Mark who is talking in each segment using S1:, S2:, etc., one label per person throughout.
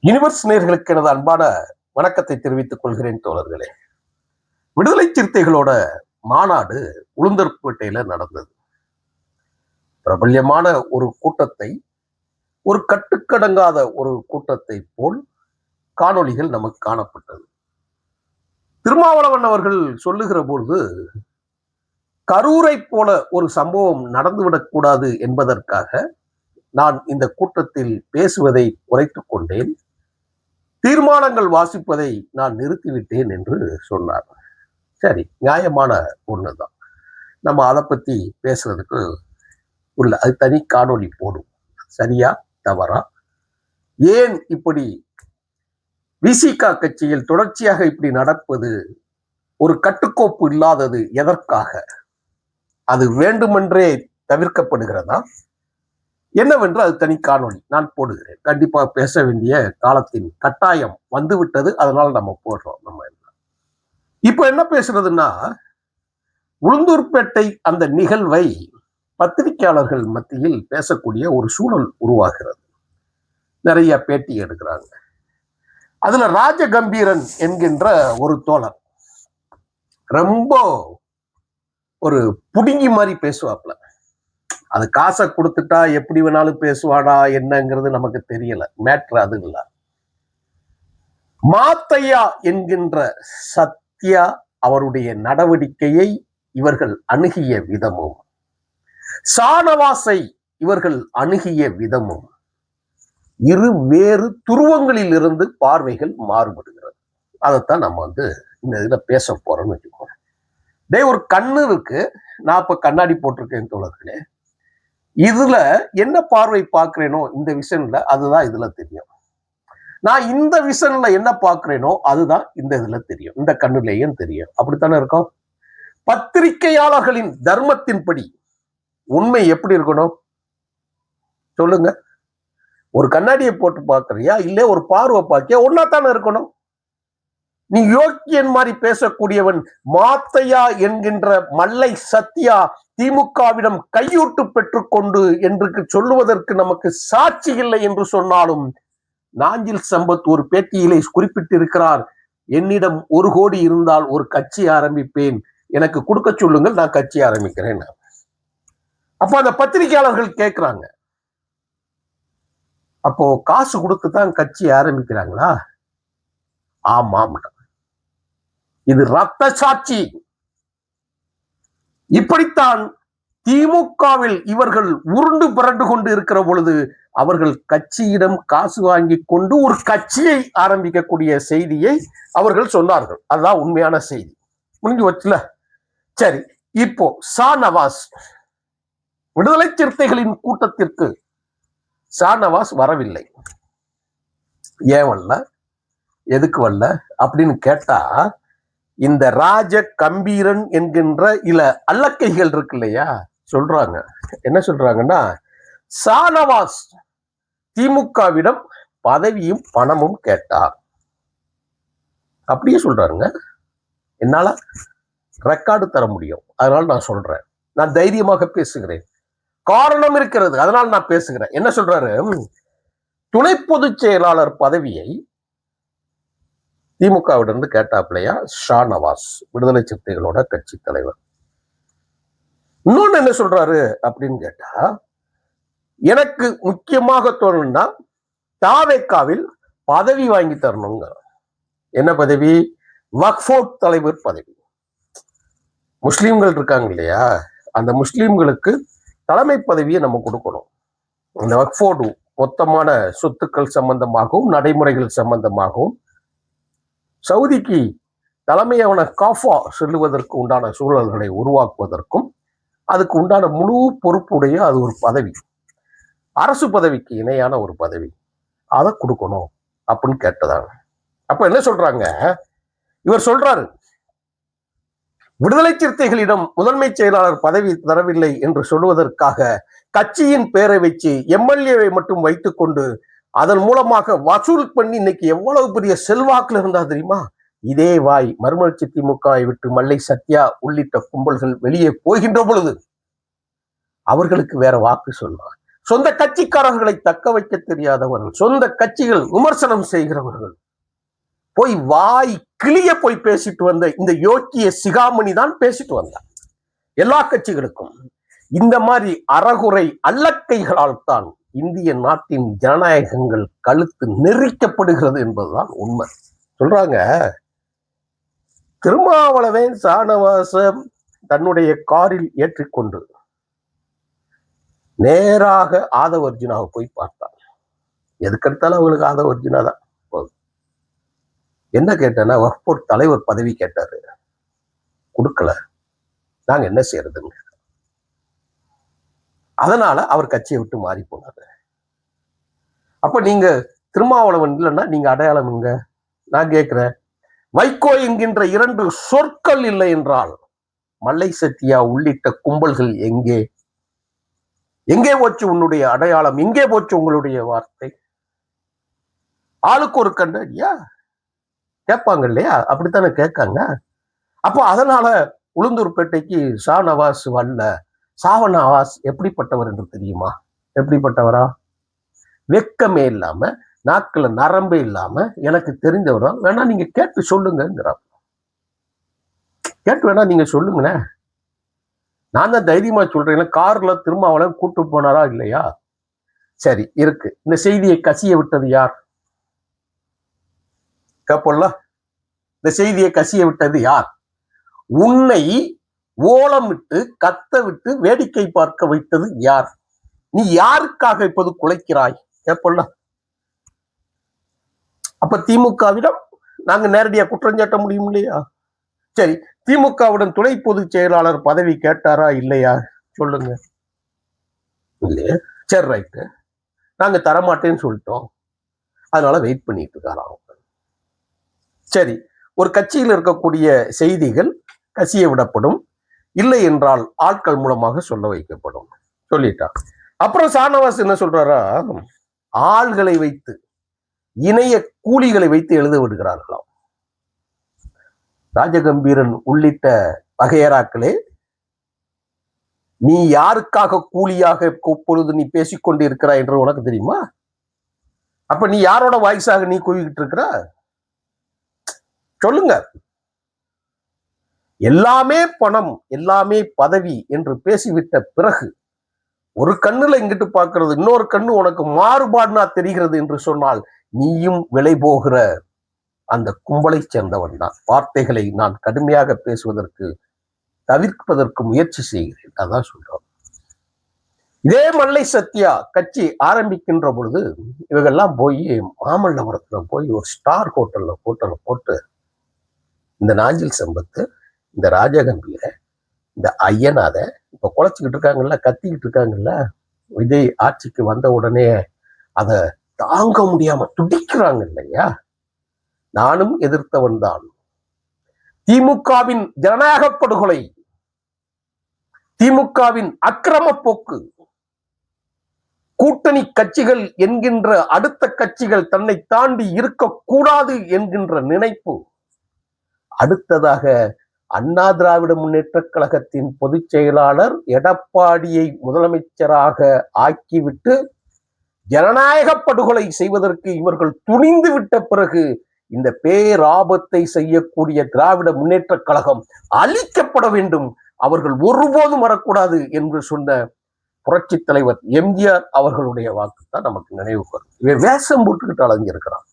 S1: Universe நேயர்களுக்கு எனது அன்பான வணக்கத்தை தெரிவித்துக் கொள்கிறேன் தோழர்களே. விடுதலை சிறுத்தைகளோட மாநாடு உளுந்தூர்பேட்டையில நடந்தது. பிரபல்யமான ஒரு கூட்டத்தை, ஒரு கட்டுக்கடங்காத ஒரு கூட்டத்தை போல் காணொளிகள் நமக்கு காணப்பட்டது. திருமாவளவன் அவர்கள் சொல்லுகிற பொழுது, கரூரை போல ஒரு சம்பவம் நடந்துவிடக் கூடாது என்பதற்காக நான் இந்த கூட்டத்தில் பேசுவதை குறைத்துக் கொண்டேன், தீர்மானங்கள் வாசிப்பதை நான் நிறுத்திவிட்டேன் என்று சொன்னார். சரி, நியாயமான ஒண்ணுதான். நம்ம அதை பத்தி பேசுறதுக்கு உள்ள அது தனி காணொளி போடும். சரியா தவறா? ஏன் இப்படி விசிகா கட்சியில் தொடர்ச்சியாக இப்படி நடப்பது? ஒரு கட்டுக்கோப்பு இல்லாதது எதற்காக? அது வேண்டுமென்றே தவிர்க்கப்படுகிறதா என்னவென்று அது தனி காணொளி நான் போடுகிறேன். கண்டிப்பா பேச வேண்டிய காலத்தின் கட்டாயம் வந்துவிட்டது. அதனால நம்ம போடுறோம். நம்ம இப்ப என்ன பேசுறதுன்னா, உளுந்தூர்பேட்டை அந்த நிகழ்வை பத்திரிகையாளர்கள் மத்தியில் பேசக்கூடிய ஒரு சூழல் உருவாகிறது. நிறைய பேட்டி எடுக்கிறாங்க. அதுல ராஜகம்பீரன் என்கின்ற ஒரு தோழர் ரொம்ப ஒரு புடுங்கி மாதிரி பேசுவாப்ல. அது காசை கொடுத்துட்டா எப்படி வேணாலும் பேசுவாடா என்னங்கிறது நமக்கு தெரியல. மேட்ரு அது இல்ல. மாத்தையா என்கின்ற சத்யா அவருடைய நடவடிக்கையை இவர்கள் அணுகிய விதமும், ஷானவாஸை இவர்கள் அணுகிய விதமும் இரு வேறு துருவங்களில் இருந்து பார்வைகள் மாறுபடுகிறது. அதைத்தான் நம்ம இந்த இதுல பேச போறோம்னு வச்சுக்கோங்க. ஒரு கண்ணு இருக்கு, நான் இப்ப கண்ணாடி போட்டிருக்கேன் தோழர்களே. இதுல என்ன பார்வை பார்க்கிறேனோ இந்த விஷன்ல அதுதான் இதுல தெரியும். நான் இந்த விஷன்ல என்ன பார்க்கிறேனோ அதுதான் இந்த இதுல தெரியும், இந்த கண்ணுலேயும் தெரியும். அப்படித்தானே இருக்கும். பத்திரிகையாளர்களின் தர்மத்தின்படி உண்மை எப்படி இருக்கணும் சொல்லுங்க? ஒரு கண்ணாடியை போட்டு பார்க்கறியா, இல்ல ஒரு பார்வை பார்க்கியா? ஒன்னாத்தானே இருக்கணும். நீ யோக்கியன் மாதிரி பேசக்கூடியவன் மாத்தையா என்கின்ற மல்லை சத்யா திமுகவிடம் கையூட்டு பெற்றுக்கொண்டு என்று சொல்லுவதற்கு நமக்கு சாட்சி இல்லை என்று சொன்னாலும், நாஞ்சில் சம்பத் ஒரு பேட்டியிலே குறிப்பிட்டிருக்கிறார், என்னிடம் 1 கோடி இருந்தால் ஒரு கட்சி ஆரம்பிப்பேன், எனக்கு கொடுக்க சொல்லுங்கள், நான் கட்சி ஆரம்பிக்கிறேன். அப்ப அந்த பத்திரிகையாளர்கள் கேட்கிறாங்க, அப்போ காசு கொடுத்துதான் கட்சி ஆரம்பிக்கிறாங்களா? ஆமாம். இது ரத்த சாட்சி. இப்படித்தான் திமுகவில் இவர்கள் உருண்டு புரண்டு கொண்டு இருக்கிற பொழுது அவர்கள் கட்சியிடம் காசு வாங்கி கொண்டு ஒரு கட்சியை ஆரம்பிக்கக்கூடிய செய்தியை அவர்கள் சொன்னார்கள். அதுதான் உண்மையான செய்தி. முடிஞ்சு வச்சுல. சரி, இப்போ ஷானவாஸ் விடுதலை சிறுத்தைகளின் கூட்டத்திற்கு ஷானவாஸ் வரவில்லை. ஏன் வரல, எதுக்கு வரல அப்படின்னு கேட்டா, இந்த ராஜ கம்பீரன் என்கின்ற இல அல்லக்கைகள் இருக்கு இல்லையா, சொல்றாங்க. என்ன சொல்றாங்கன்னா, ஷானவாஸ் திமுகவிடம் பதவியும் பணமும் கேட்டார். அப்படியே சொல்றாருங்க. என்னால ரெக்கார்டு தர முடியும், அதனால நான் சொல்றேன். நான் தைரியமாக பேசுகிறேன், காரணம் இருக்கிறது, அதனால நான் பேசுகிறேன். என்ன சொல்றாரு, துணை பொதுச் செயலாளர் பதவியை திமுகவிடம் கேட்டாப்லையா ஷானவாஸ், விடுதலை சிறுத்தைகளோட கட்சி தலைவர். இன்னொன்னு என்ன சொல்றாரு அப்படின்னு கேட்டா, எனக்கு முக்கியமாக தோணுன்னா தாவேக்காவில் பதவி வாங்கி தரணுங்க. என்ன பதவி? வக்ஃப் தலைவர் பதவி. முஸ்லீம்கள் இருக்காங்க இல்லையா, அந்த முஸ்லீம்களுக்கு தலைமை பதவியை நம்ம கொடுக்கணும். இந்த வக்ஃப் மொத்தமான சொத்துக்கள் சம்பந்தமாகவும் நடைமுறைகள் சம்பந்தமாகவும் சவுதிக்கு தலைமையான காஃபா செல்லுவதற்கு உண்டான சூழல்களை உருவாக்குவதற்கும் அதுக்கு உண்டான முழு பொறுப்புடைய அது ஒரு பதவி, அரசு பதவிக்கு இணையான ஒரு பதவி, அதை கொடுக்கணும் அப்படின்னு கேட்டதாங்க. அப்ப என்ன சொல்றாங்க, இவர் சொல்றாரு, விடுதலை சிறுத்தைகளிடம் முதன்மை செயலாளர் பதவி தரவில்லை என்று சொல்வதற்காக கட்சியின் பெயரை வச்சு எம்எல்ஏவை மட்டும் வைத்துக் கொண்டு அதன் மூலமாக வசூல் பண்ணி இன்னைக்கு எவ்வளவு பெரிய செல்வாக்குல இருந்தா தெரியுமா? இதே வாய் மறுமலர்ச்சி திமுகவை விட்டு மல்லை சத்யா உள்ளிட்ட கும்பல்கள் வெளியே போகின்ற பொழுது அவர்களுக்கு வேற வாக்கு சொன்னார். சொந்த கட்சிக்காரர்களை தக்க வைக்க தெரியாதவர்கள், சொந்த கட்சிகள் விமர்சனம் செய்கிறவர்கள், போய் வாய் கிளிய போய் பேசிட்டு வந்த இந்த யோக்கிய சிகாமணி தான் பேசிட்டு வந்தார். எல்லா கட்சிகளுக்கும் இந்த மாதிரி அறகுறை அல்லக்கைகளால் தான் இந்திய நாட்டின் ஜனநாயகங்கள் கழுத்து நெரிக்கப்படுகிறது என்பதுதான் உண்மை. சொல்றாங்க, திருமாவளவன் சானவாசம் தன்னுடைய காரில் ஏற்றிக்கொண்டு நேராக ஆதவ அர்ஜுனாவை போய் பார்த்தார். எதுக்கெடுத்தாலும் அவங்களுக்கு ஆதவ அர்ஜுனா தான். என்ன கேட்டேன்னா, வக்ஃப் போர்டு தலைவர் பதவி கேட்டாரு, கொடுக்கல, நாங்க என்ன செய்யறதுங்க. அதனால அவர் கட்சியை விட்டு மாறி போனாரு. அப்ப நீங்க திருமாவளவன் இல்லைன்னா நீங்க அடையாளம் எங்க? நான் கேட்கிறேன், வைகோ என்கின்ற 2 சொற்கள் இல்லை என்றால் மல்லை சத்யா உள்ளிட்ட கும்பல்கள் எங்கே? எங்கே போச்சு உன்னுடைய அடையாளம்? எங்கே போச்சு உங்களுடைய வார்த்தை? ஆளுக்கு ஒரு கண்டடியா கேட்பாங்க இல்லையா? அப்படித்தானே கேட்காங்க. அப்போ அதனால உளுந்தூர்பேட்டைக்கு ஷாநவாஸ் வரல. ஷாநவாஸ் எப்படிப்பட்டவர் என்று தெரியுமா? எப்படிப்பட்டவரா? வெக்கமே இல்லாம, நாக்குல நரம்பே இல்லாம, எனக்கு தெரிஞ்சவரா வேணா நீங்க கேட்டு சொல்லுங்கிறார். கேட்டு வேணா நீங்க சொல்லுங்கண்ணே. நான் தான் தைரியமா சொல்றேன். கார்ல திருமாவளவன் கூட்டு போனாரா இல்லையா? சரி இருக்கு. இந்த செய்தியை கசிய விட்டது யார்? கேப்போம்ல, இந்த செய்தியை கசிய விட்டது யார்? உன்னை ஓலம் விட்டு கத்த விட்டு வேடிக்கை பார்க்க வைத்தது யார்? நீ யாருக்காக இப்போது குலைக்கிறாய்? கேப்போம்ல. அப்ப திமுகவிடம் நாங்க நேரடியா குற்றஞ்சாட்ட முடியும் இல்லையா? சரி, திமுகவுடன் துணை பொதுச் செயலாளர் பதவி கேட்டாரா இல்லையா? சொல்லுங்க. இல்லையா? சரி ரைட்டு, நாங்க தரமாட்டேன்னு சொல்லிட்டோம், அதனால வெயிட் பண்ணிட்டு இருக்காராம். சரி, ஒரு கட்சியில் இருக்கக்கூடிய செய்திகள் கசிய விடப்படும், இல்லை என்றால் ஆட்கள் மூலமாக சொல்ல வைக்கப்படும். சொல்லிட்டான். அப்புறம் ஷாநவாஸ் என்ன சொல்றாரா, ஆள்களை வைத்து, இணைய கூலிகளை வைத்து எழுத விடுகிறார்களாம். ராஜகம்பீரன் உள்ளிட்ட வகையராக்களே, நீ யாருக்காக கூலியாக இப்பொழுது நீ பேசிக்கொண்டு இருக்கிறாய் என்று உனக்கு தெரியுமா? அப்ப நீ யாரோட வாய்ஸாக நீ கூவிக்கிட்டு இருக்கிற? சொல்லுங்க. எல்லாமே பணம், எல்லாமே பதவி என்று பேசிவிட்ட பிறகு ஒரு கண்ணுல இங்கிட்டு பார்க்கிறது, இன்னொரு கண்ணு உனக்கு மாறுபாடுனா தெரிகிறது என்று சொன்னால் நீயும் விலை போகிற அந்த கும்பலை சேர்ந்தவன் தான். வார்த்தைகளை நான் கடுமையாக பேசுவதற்கு தவிர்ப்பதற்கு முயற்சி செய்கிறேன். அதான் சொல்றோம். இதே மல்லை சத்யா கட்சி ஆரம்பிக்கின்ற பொழுது இவங்கெல்லாம் போய் மாமல்லபுரத்துல போய் ஒரு ஸ்டார் ஹோட்டல்ல போட்டு இந்த நாஞ்சில் சம்பத்து, இந்த ராஜகம்பீர, இந்த ஐயனாத இப்ப குலைச்சிக்கிட்டு இருக்காங்கல்ல, கத்திக்கிட்டு இருக்காங்கல்ல, விஜய் ஆட்சிக்கு வந்த உடனே அதை தாங்க முடியாம துடிக்கிறாங்க இல்லையா? நானும் எதிர்த்தவன் தான். திமுகவின் ஜனநாயக படுகொலை, திமுகவின் அக்கிரம போக்கு, கூட்டணி கட்சிகள் என்கின்ற அடுத்த கட்சிகள் தன்னை தாண்டி இருக்கக்கூடாது என்கின்ற நினைப்பு, அடுத்ததாக அண்ணா திராவிட முன்னேற்ற கழகத்தின் பொதுச் செயலாளர் எடப்பாடியை முதலமைச்சராக ஆக்கிவிட்டு ஜனநாயக படுகொலை செய்வதற்கு இவர்கள் துணிந்து விட்ட பிறகு இந்த பேராபத்தை செய்யக்கூடிய திராவிட முன்னேற்ற கழகம் அழிக்கப்பட வேண்டும், அவர்கள் ஒருபோதும் வரக்கூடாது என்று சொன்ன புரட்சி தலைவர் எம்ஜிஆர் அவர்களுடைய வாக்கு தான் நமக்கு நினைவு வரும். இவன் வேஷம் போட்டுக்கிட்டு அலைஞ்சிருக்கிறான்.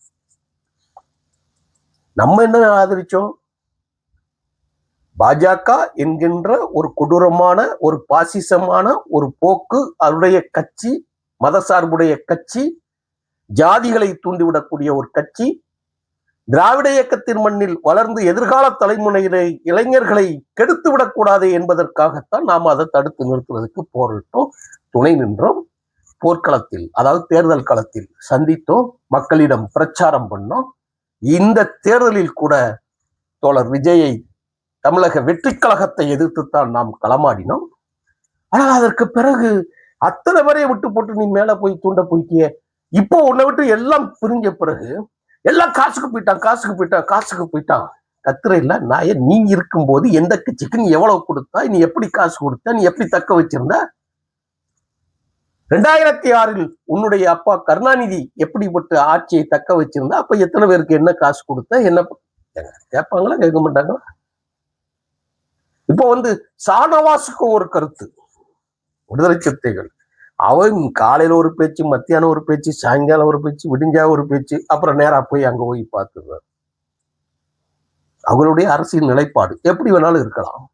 S1: நம்ம என்ன ஆதரிச்சோம்? பாஜக என்கின்ற ஒரு கொடூரமான, ஒரு பாசிசமான ஒரு போக்கு, அவருடைய கட்சி, மதசார்புடைய கட்சி, ஜாதிகளை தூண்டிவிடக்கூடிய ஒரு கட்சி, திராவிட இயக்கத்தின் மண்ணில் வளர்ந்து எதிர்கால தலைமுறையினை இளைஞர்களை கெடுத்து விடக்கூடாது என்பதற்காகத்தான் நாம் அதை தடுத்து நிறுத்துவதற்கு போரிட்டோம், துணை நின்றோம். போர்க்களத்தில், அதாவது தேர்தல் களத்தில் சந்தித்தோம், மக்களிடம் பிரச்சாரம் பண்ணோம். இந்த தேர்தலில் கூட தோழர் விஜயை, தமிழக வெற்றி கழகத்தை எதிர்த்துத்தான் நாம் களமாடினோம். ஆனால் அதற்கு பிறகு அத்தனை பேரையை விட்டு போட்டு நீ மேல போய் தூண்ட போய்க்கிய. இப்போ உன்னை விட்டு எல்லாம் பிரிஞ்ச பிறகு எல்லாம் காசுக்கு போயிட்டான் கத்துற இல்ல. நான் நீ இருக்கும்போது எந்த கட்சிக்கு நீ எவ்வளவு கொடுத்தா, நீ எப்படி காசு கொடுத்த, நீ எப்படி தக்க வச்சிருந்த? 2006 உன்னுடைய அப்பா கருணாநிதி எப்படிப்பட்ட ஆட்சியை தக்க வச்சிருந்தா அப்ப எத்தனை பேருக்கு என்ன காசு கொடுத்த என்ன கேட்பாங்களா கேட்க மாட்டாங்களா? இப்போ ஷானவாஸுக்கு ஒரு கருத்து, விடுதலை சிறுத்தைகள் அவன் காலையில ஒரு பேச்சு, மத்தியானம் ஒரு பேச்சு, சாயங்காலம் ஒரு பேச்சு, விடிஞ்சா ஒரு பேச்சு, அப்புறம் நேரா போய் அங்க போய் பார்த்துருவார். அவங்களுடைய அரசியல் நிலைப்பாடு எப்படி வேணாலும் இருக்கலாம்.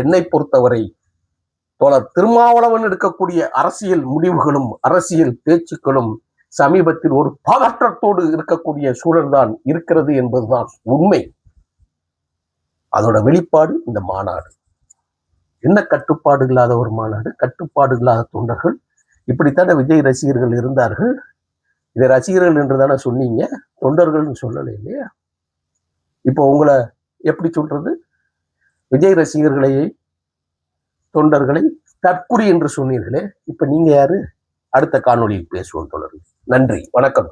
S1: என்னை பொறுத்தவரை தோழர் திருமாவளவன் எடுக்கக்கூடிய அரசியல் முடிவுகளும் அரசியல் பேச்சுக்களும் சமீபத்தில் ஒரு பதற்றத்தோடு இருக்கக்கூடிய சூழல் தான் இருக்கிறது என்பதுதான் உண்மை. அதோட வெளிப்பாடு இந்த மாநாடு. என்ன கட்டுப்பாடு இல்லாத ஒரு மாநாடு, கட்டுப்பாடு இல்லாத தொண்டர்கள். இப்படித்தானே விஜய் ரசிகர்கள் இருந்தார்கள். இதை ரசிகர்கள் என்று தானே சொன்னீங்க, தொண்டர்கள்னு சொல்லலை இல்லையா? இப்போ உங்களை எப்படி சொல்றது? விஜய் ரசிகர்களையே தொண்டர்களை தற்குறி என்று சொன்னீர்களே, இப்ப நீங்க யாரு? அடுத்த காணொலியில் பேசுவோம் தொடர்ந்து. நன்றி, வணக்கம்.